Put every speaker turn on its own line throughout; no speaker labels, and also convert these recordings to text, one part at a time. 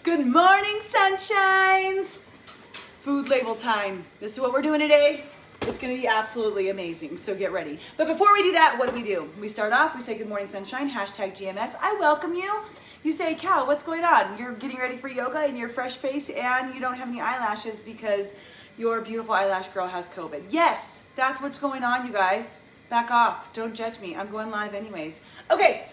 Good morning, sunshines. Food label time. This is what we're doing today. It's gonna be absolutely amazing, so get ready. But before we do that, what do? We start off, we say good morning, sunshine, hashtag GMS. I welcome you. You say, Cal, what's going on? You're getting ready for yoga in your fresh face and you don't have any eyelashes because your beautiful eyelash girl has COVID. Yes, that's what's going on, you guys. Back off, don't judge me. I'm going live anyways. Okay,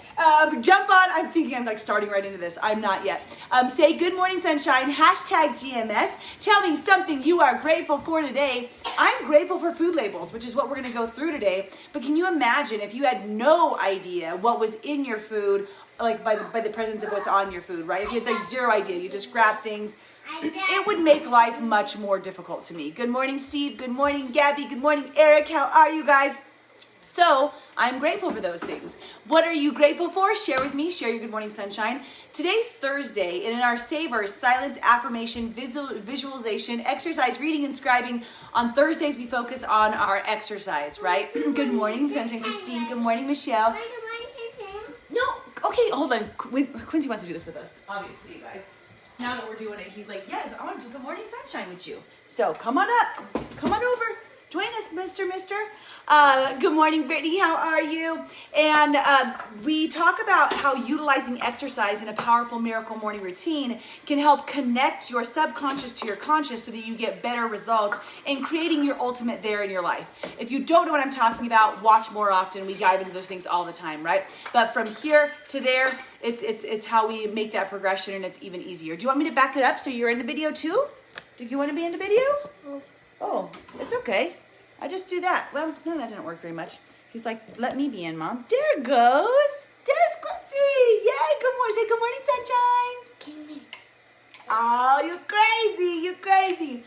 jump on. I'm thinking I'm like starting right into this. I'm not yet. Say good morning, sunshine, hashtag GMS. Tell me something you are grateful for today. I'm grateful for food labels, which is what we're gonna go through today. But can you imagine if you had no idea what was in your food, like by the presence of what's on your food, right? If you had like zero idea, you just grab things, it would make life much more difficult to me. Good morning, Steve. Good morning, Gabby. Good morning, Eric. How are you guys? So I'm grateful for those things. What are you grateful for? Share with me. Share your good morning, sunshine. Today's Thursday, and in our Savor, silence, affirmation, visualization, exercise, reading, and scribing. On Thursdays, we focus on our exercise, right? Good morning, sunshine, Christine. Good morning, Michelle. No, okay, hold on. Quincy wants to do this with us, obviously, you guys. Now that we're doing it, he's like, yes, I want to do good morning, sunshine with you. So come on up. Come on over. Join us, Mister. Good morning, Brittany. How are you? And we talk about how utilizing exercise in a powerful miracle morning routine can help connect your subconscious to your conscious so that you get better results in creating your ultimate there in your life. If you don't know what I'm talking about, watch more often. We dive into those things all the time, right? But from here to there, it's how we make that progression, and it's even easier. Do you want me to back it up so you're in the video too? Do you want to be in the video? Oh, it's okay. I just do that. Well, no, that didn't work very much. He's like, let me be in, Mom. There it goes. There's Quincy. Yay, good morning. Say good morning, sunshines.
Give me.
Oh, you're crazy. You're crazy.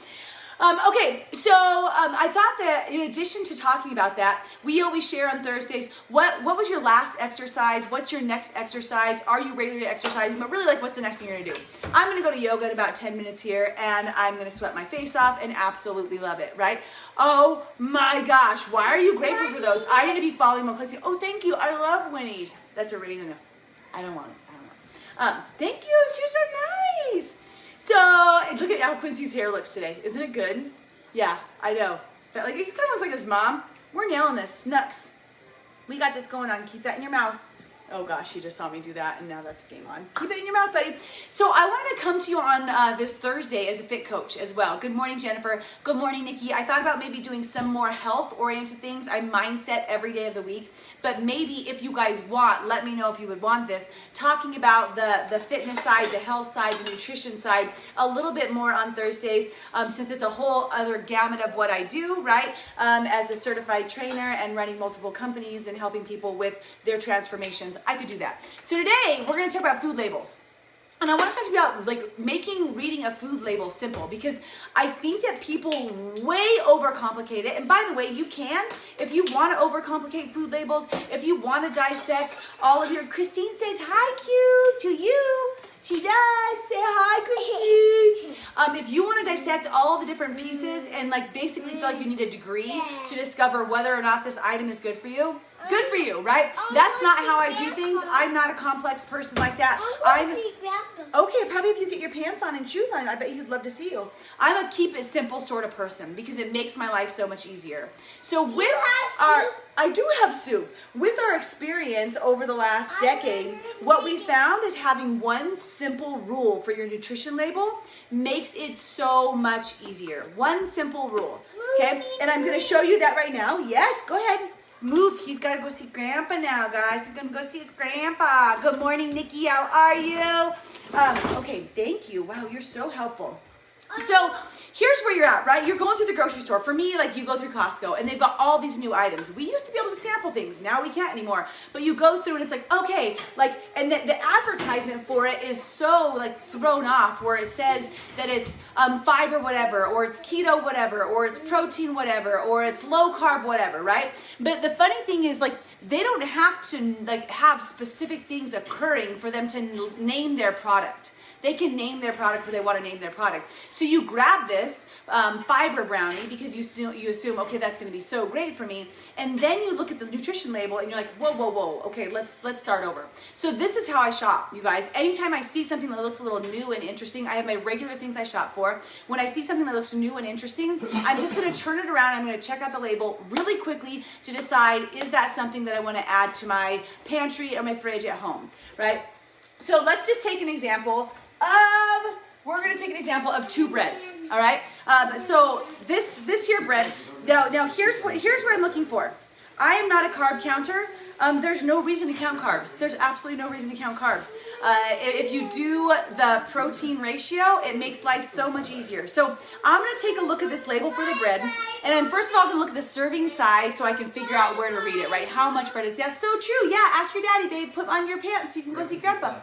Okay, so I thought that in addition to talking about that, we always share on Thursdays, what was your last exercise? What's your next exercise? Are you regularly exercising? But really, like, what's the next thing you're gonna do? I'm gonna go to yoga in about 10 minutes here, and I'm gonna sweat my face off and absolutely love it, right? Oh my gosh, why are you grateful for those? I need to be following more closely. Oh, thank you, I love Winnie's. That's a reason. I don't want it. Thank you, you're so nice. So look at how Quincy's hair looks today. Isn't it good? Yeah, I know. Like, he kind of looks like his mom. We're nailing this. Snooks. We got this going on. Keep that in your mouth. Oh gosh, he just saw me do that, and now that's game on. Keep it in your mouth, buddy. So I wanted to come to you on this Thursday as a fit coach as well. Good morning, Jennifer. Good morning, Nikki. I thought about maybe doing some more health-oriented things. I mindset every day of the week, but maybe if you guys want, let me know if you would want this. Talking about the fitness side, the health side, the nutrition side, a little bit more on Thursdays, since it's a whole other gamut of what I do, right? As a certified trainer and running multiple companies and helping people with their transformations. I could do that. So today we're going to talk about food labels. And I want to talk about like making reading a food label simple, because I think that people way overcomplicate it. And by the way, you can, if you want to overcomplicate food labels, if you want to dissect all of your, Christine says hi, cute, to you. She does. Say hi, Christine. If you want to dissect all the different pieces and like basically feel like you need a degree to discover whether or not this item is good for you, good for you, right? That's not how I do things. I'm not a complex person like that. Okay, probably if you get your pants on and shoes on, I bet he'd love to see you. I'm a keep it simple sort of person because it makes my life so much easier. So with I do have soup. With our experience over the last decade, what we found is having one simple rule for your nutrition label makes it so much easier. One simple rule, okay? And I'm gonna show you that right now. Yes, go ahead. Move. He's got to go see Grandpa now, guys. He's going to go see his Grandpa. Good morning, Nikki. How are you? Okay, thank you. Wow, you're so helpful. So here's where you're at, right? You're going through the grocery store. For me, like you go through Costco and they've got all these new items. We used to be able to sample things. Now we can't anymore. But you go through and it's like, okay, like, and the advertisement for it is so like thrown off where it says that it's fiber whatever, or it's keto whatever, or it's protein whatever, or it's low carb whatever, right? But the funny thing is like they don't have to like have specific things occurring for them to name their product. They can name their product what they want to name their product. So you grab this fiber brownie because you assume, okay, that's going to be so great for me. And then you look at the nutrition label and you're like, whoa, whoa, whoa. Okay, let's start over. So this is how I shop, you guys. Anytime I see something that looks a little new and interesting, I have my regular things I shop for. When I see something that looks new and interesting, I'm just going to turn it around. I'm going to check out the label really quickly to decide, is that something that I want to add to my pantry or my fridge at home, right? So let's just take an example of, we're going to take an example of 2 breads, all right? So this here bread, now here's what I'm looking for. I am not a carb counter. There's no reason to count carbs. There's absolutely no reason to count carbs. If you do the protein ratio, it makes life so much easier. So I'm going to take a look at this label for the bread. And I'm first of all going to look at the serving size so I can figure out where to read it, right? How much bread is that? That's so true. Yeah, ask your daddy, babe. Put on your pants so you can go see grandpa.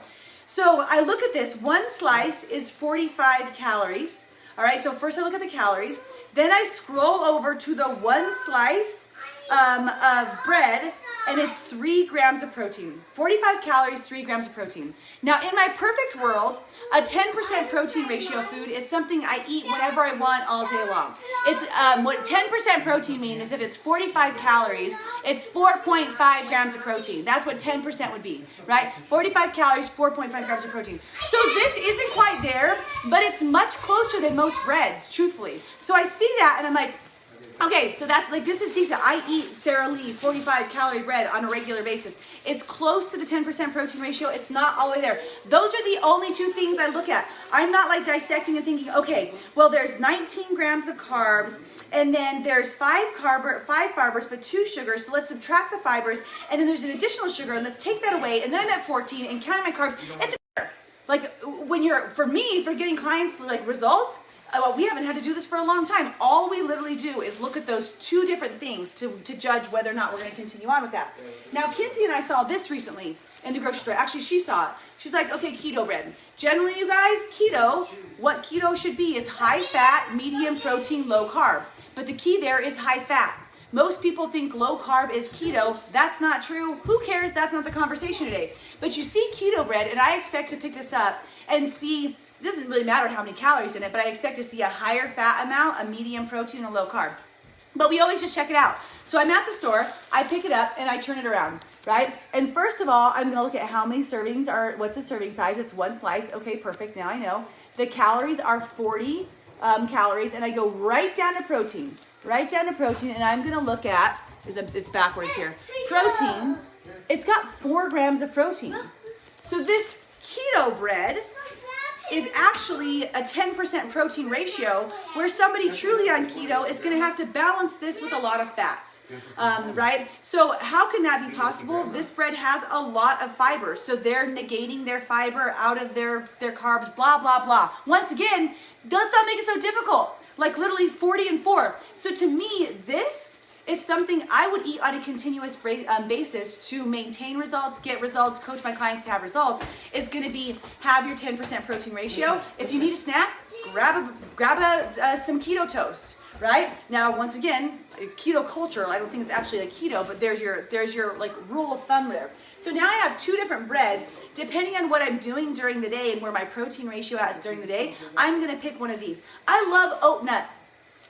So I look at this. 1 slice is 45 calories. All right, so first I look at the calories. Then I scroll over to the 1 slice of bread, and it's 3 grams of protein. 45 calories, 3 grams of protein. Now, in my perfect world, a 10% protein ratio food is something I eat whenever I want all day long. It's what 10% protein means is if it's 45 calories, it's 4.5 grams of protein. That's what 10% would be, right? 45 calories, 4.5 grams of protein. So this isn't quite there, but it's much closer than most breads, truthfully. So I see that and I'm like, okay, so that's like, this is decent. I eat Sara Lee 45 calorie bread on a regular basis. It's close to the 10% protein ratio. It's not all the way there. Those are the only 2 things I look at. I'm not like dissecting and thinking, okay, well, there's 19 grams of carbs, and then there's 5 fibers, but 2 sugars. So let's subtract the fibers, and then there's an additional sugar, and let's take that away, and then I'm at 14, and counting my carbs. It's like when you're, for me, for getting clients like results, we haven't had to do this for a long time. All we literally do is look at those 2 different things to judge whether or not we're going to continue on with that. Now, Kinsey and I saw this recently in the grocery store. Actually, she saw it. She's like, okay, keto bread. Generally, you guys, keto, what keto should be is high fat, medium protein, low carb. But the key there is high fat. Most people think low carb is keto. That's not true. Who cares? That's not the conversation today. But you see keto bread, and I expect to pick this up and see, it doesn't really matter how many calories in it, but I expect to see a higher fat amount, a medium protein, and a low carb. But we always just check it out. So I'm at the store, I pick it up, and I turn it around, right? And first of all, I'm gonna look at how many servings are, what's the serving size? It's 1 slice. Okay, perfect, now I know. The calories are 40 calories, and I go right down to protein. Right down to protein, and I'm gonna look at, it's backwards here. Protein, it's got 4 grams of protein. So this keto bread is actually a 10% protein ratio, where somebody truly on keto is gonna have to balance this with a lot of fats, right? So how can that be possible? This bread has a lot of fiber, so they're negating their fiber out of their carbs, blah, blah, blah. Once again, let's not make it so difficult. Like literally 40 and 4. So to me, this is something I would eat on a continuous basis to maintain results, get results, coach my clients to have results. It's going to be have your 10% protein ratio. If you need a snack, grab some keto toast, right? Now, once again, it's keto culture. I don't think it's actually like keto, but there's your like rule of thumb there. So now I have 2 different breads. Depending on what I'm doing during the day and where my protein ratio is during the day, I'm gonna pick one of these. I love oat nut.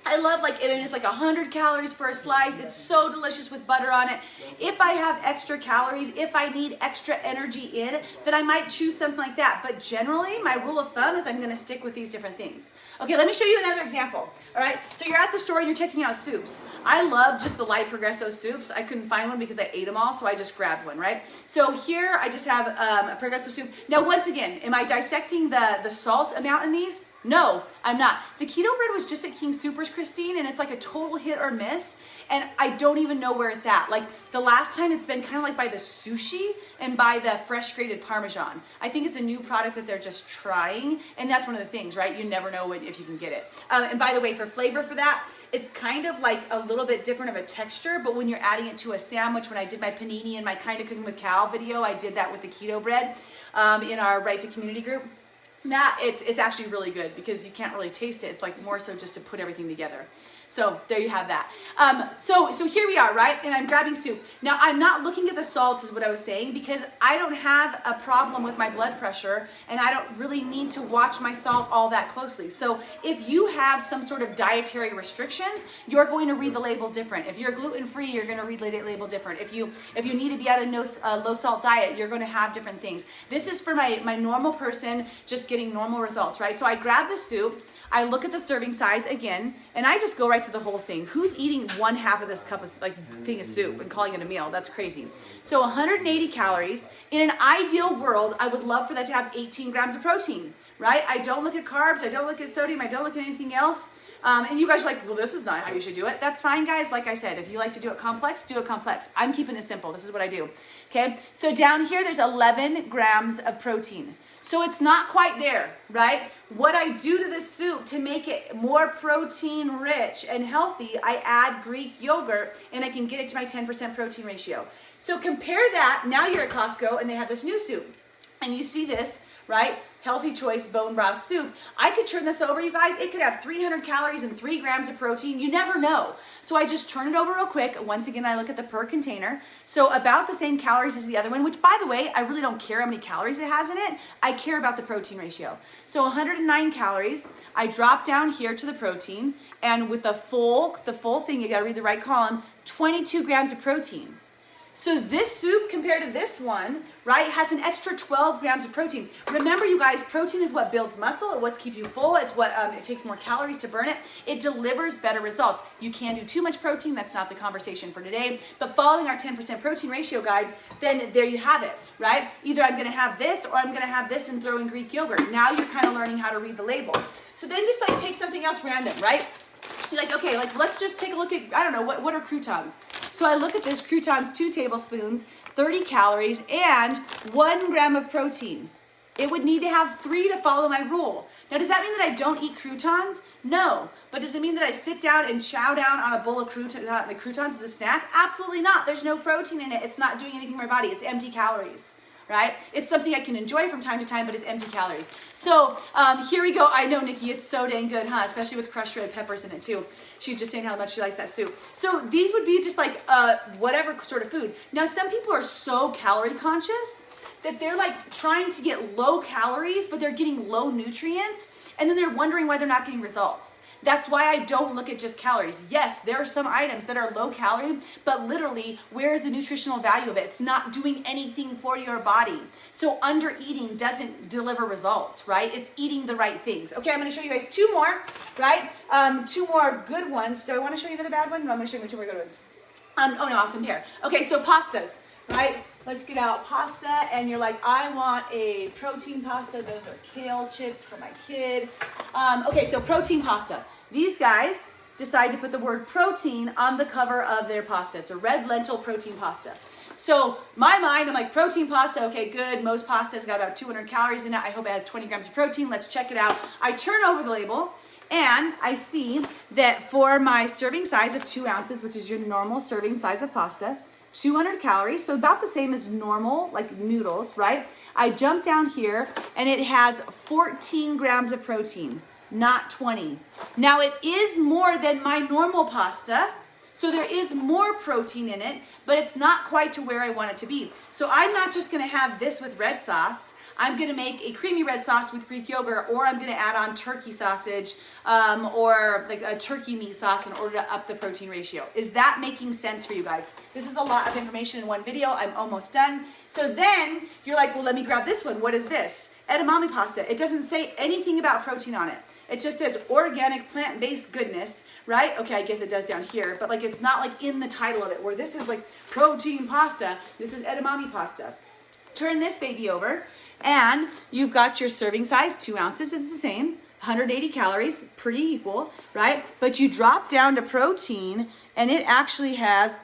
I love, like, and it's like 100 calories for a slice. It's so delicious with butter on it. If I have extra calories, if I need extra energy in, then I might choose something like that. But generally, my rule of thumb is I'm gonna stick with these different things. Okay, let me show you another example. All right, so you're at the store and you're checking out soups. I love just the light Progresso soups. I couldn't find one because I ate them all, so I just grabbed one, right? So here I just have a Progresso soup. Now, once again, am I dissecting the salt amount in these? No, I'm not. The keto bread was just at King Soopers, Christine, and it's like a total hit or miss, and I don't even know where it's at. Like, the last time it's been kind of like by the sushi and by the fresh grated Parmesan. I think it's a new product that they're just trying, and that's one of the things, right? You never know if you can get it. And by the way, for flavor for that, it's kind of like a little bit different of a texture, but when you're adding it to a sandwich, when I did my panini and my Kind of Cooking with Cal video, I did that with the keto bread in our Right Fit community group. That it's actually really good because you can't really taste it. It's like more so just to put everything together. So there you have that. So here we are, right? And I'm grabbing soup. Now I'm not looking at the salt is what I was saying, because I don't have a problem with my blood pressure and I don't really need to watch my salt all that closely. So if you have some sort of dietary restrictions, you're going to read the label different. If you're gluten-free, you're going to read the label different. If you need to be at a low salt diet, you're going to have different things. This is for my normal person just getting normal results, right? So I grab the soup, I look at the serving size again, and I just go right to the whole thing. Who's eating 1/2 of this cup of thing of soup and calling it a meal? That's crazy. So 180 calories. In an ideal world, I would love for that to have 18 grams of protein, right? I don't look at carbs, I don't look at sodium, I don't look at anything else. And you guys are like, well, this is not how you should do it. That's fine, guys. Like I said, if you like to do it complex, do it complex. I'm keeping it simple. This is what I do. Okay. So down here, there's 11 grams of protein. So it's not quite there, right? What I do to this soup to make it more protein rich and healthy, I add Greek yogurt and I can get it to my 10% protein ratio. So compare that. Now you're at Costco and they have this new soup and you see this, right? Healthy Choice bone broth soup. I could turn this over, you guys. It could have 300 calories and 3 grams of protein. You never know. So I just turn it over real quick. Once again, I look at the per container. So about the same calories as the other one, which by the way, I really don't care how many calories it has in it. I care about the protein ratio. So 109 calories. I drop down here to the protein, and with the full thing, you gotta read the right column, 22 grams of protein. So this soup compared to this one, right, has an extra 12 grams of protein. Remember, you guys, protein is what builds muscle. It's what keeps you full. It's what it takes more calories to burn it. It delivers better results. You can't do too much protein. That's not the conversation for today. But following our 10% protein ratio guide, then there you have it, right? Either I'm going to have this or I'm going to have this and throw in Greek yogurt. Now you're kind of learning how to read the label. So then just like take something else random, right? You're like, okay, like let's just take a look at, I don't know, what are croutons? So I look at this, croutons, 2 tablespoons, 30 calories, and 1 gram of protein. It would need to have 3 to follow my rule. Now, does that mean that I don't eat croutons? No. But does it mean that I sit down and chow down on a bowl of croutons as a snack? Absolutely not. There's no protein in it. It's not doing anything for my body. It's empty calories. Right? It's something I can enjoy from time to time, but it's empty calories. So here we go. I know, Nikki, it's so dang good, huh? Especially with crushed red peppers in it too. She's just saying how much she likes that soup. So these would be just like whatever sort of food. Now, some people are so calorie conscious that they're like trying to get low calories, but they're getting low nutrients, and then they're wondering why they're not getting results. That's why I don't look at just calories. Yes, there are some items that are low calorie, but literally, where is the nutritional value of it? It's not doing anything for your body. So under eating doesn't deliver results, right? It's eating the right things. Okay, I'm gonna show you guys 2 more, right? 2 more good ones. Do I wanna show you another bad one? No, I'm gonna show you 2 more good ones. Oh no, I'll compare. Okay, so pastas, right? Let's get out pasta, and you're like, I want a protein pasta. Those are kale chips for my kid. Okay, so protein pasta. These guys decide to put the word protein on the cover of their pasta. It's a red lentil protein pasta. So my mind, I'm like, protein pasta, okay, good. Most pasta's got about 200 calories in it. I hope it has 20 grams of protein. Let's check it out. I turn over the label, and I see that for my serving size of 2 ounces, which is your normal serving size of pasta, 200 calories, so about the same as normal, like noodles, right? I jump down here, and it has 14 grams of protein, not 20. Now, it is more than my normal pasta, so there is more protein in it, but it's not quite to where I want it to be. So I'm not just gonna have this with red sauce. I'm gonna make a creamy red sauce with Greek yogurt, or I'm gonna add on turkey sausage or like a turkey meat sauce in order to up the protein ratio. Is that making sense for you guys? This is a lot of information in one video. I'm almost done. So then you're like, well, let me grab this one. What is this? Edamame pasta. It doesn't say anything about protein on it. It just says organic plant-based goodness, right? Okay, I guess it does down here, but like it's not like in the title of it, where this is like protein pasta. This is edamame pasta. Turn this baby over, and you've got your serving size, 2 ounces, it's the same, 180 calories, pretty equal, right? But you drop down to protein, and it actually has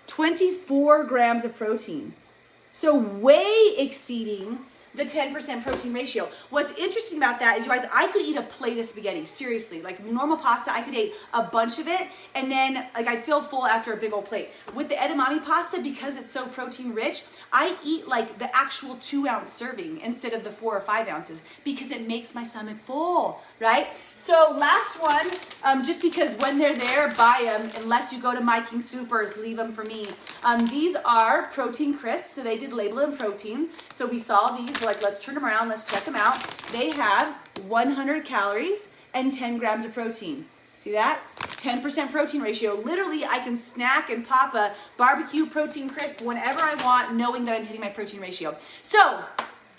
24 grams of protein. So way exceeding the 10% protein ratio. What's interesting about that is, you guys, I could eat a plate of spaghetti, seriously. Like normal pasta, I could eat a bunch of it, and then like I'd feel full after a big old plate. With the edamame pasta, because it's so protein rich, I eat like the actual 2-ounce serving instead of the 4 or 5 ounces, because it makes my stomach full, right? So last one, just because when they're there, buy them. Unless you go to My King Supers, leave them for me. These are protein crisps, so they did label them protein. So we saw these, we're like, let's turn them around, let's check them out. They have 100 calories and 10 grams of protein. See that? 10% protein ratio. Literally, I can snack and pop a barbecue protein crisp whenever I want, knowing that I'm hitting my protein ratio. So,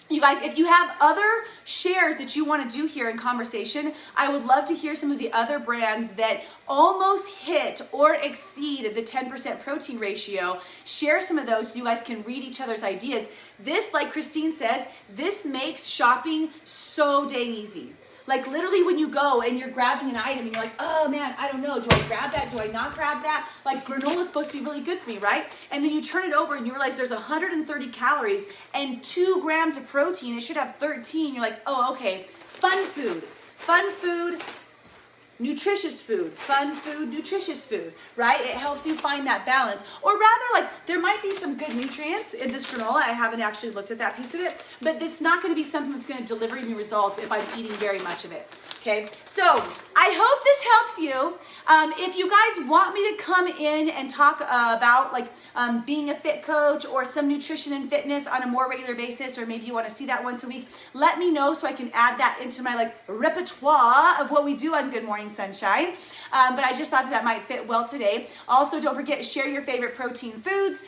you guys, if you have other shares that you want to do here in conversation, I would love to hear some of the other brands that almost hit or exceed the 10% protein ratio. Share some of those so you guys can read each other's ideas. This, like Christine says, this makes shopping so dang easy. Like literally when you go and you're grabbing an item and you're like, oh man, I don't know, do I grab that? Do I not grab that? Like granola is supposed to be really good for me, right? And then you turn it over and you realize there's 130 calories and 2 grams of protein. It should have 13. You're like, oh, okay. Fun food, nutritious food, fun food, nutritious food, right? It helps you find that balance. Or rather, like, there might be some good nutrients in this granola. I haven't actually looked at that piece of it, but it's not going to be something that's going to deliver me results if I'm eating very much of it. Okay, so I hope this helps you. If you guys want me to come in and talk about like being a fit coach or some nutrition and fitness on a more regular basis, or maybe you want to see that once a week, let me know so I can add that into my like repertoire of what we do on Good Morning Sunshine. But I just thought that might fit well today. Also, don't forget, share your favorite protein foods.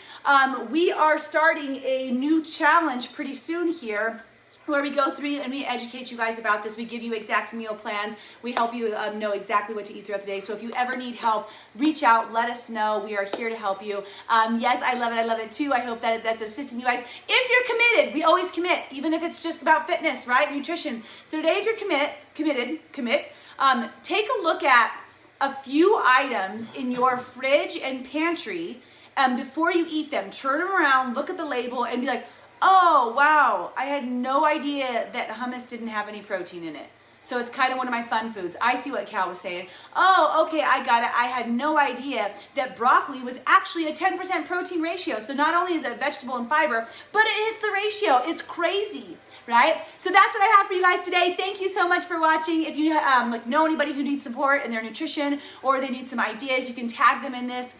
We are starting a new challenge pretty soon here, where we go through and we educate you guys about this. We give you exact meal plans. We help you know exactly what to eat throughout the day. So if you ever need help, reach out, let us know. We are here to help you. Yes, I love it too. I hope that that's assisting you guys. If you're committed, we always commit, even if it's just about fitness, right? Nutrition. So today, if you're committed, take a look at a few items in your fridge and pantry before you eat them. Turn them around, look at the label, and be like, oh, wow, I had no idea that hummus didn't have any protein in it. So it's kind of one of my fun foods. I see what Cal was saying. Oh, okay, I got it. I had no idea that broccoli was actually a 10% protein ratio. So not only is it a vegetable and fiber, but it hits the ratio. It's crazy, right? So that's what I have for you guys today. Thank you so much for watching. If you like know anybody who needs support in their nutrition, or they need some ideas, you can tag them in this,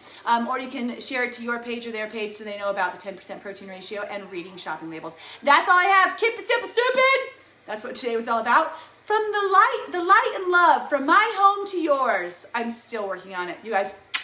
or you can share it to your page or their page so they know about the 10% protein ratio and reading shopping labels. That's all I have. Keep it simple, stupid. That's what today was all about. From the light and love, from my home to yours. I'm still working on it. You guys,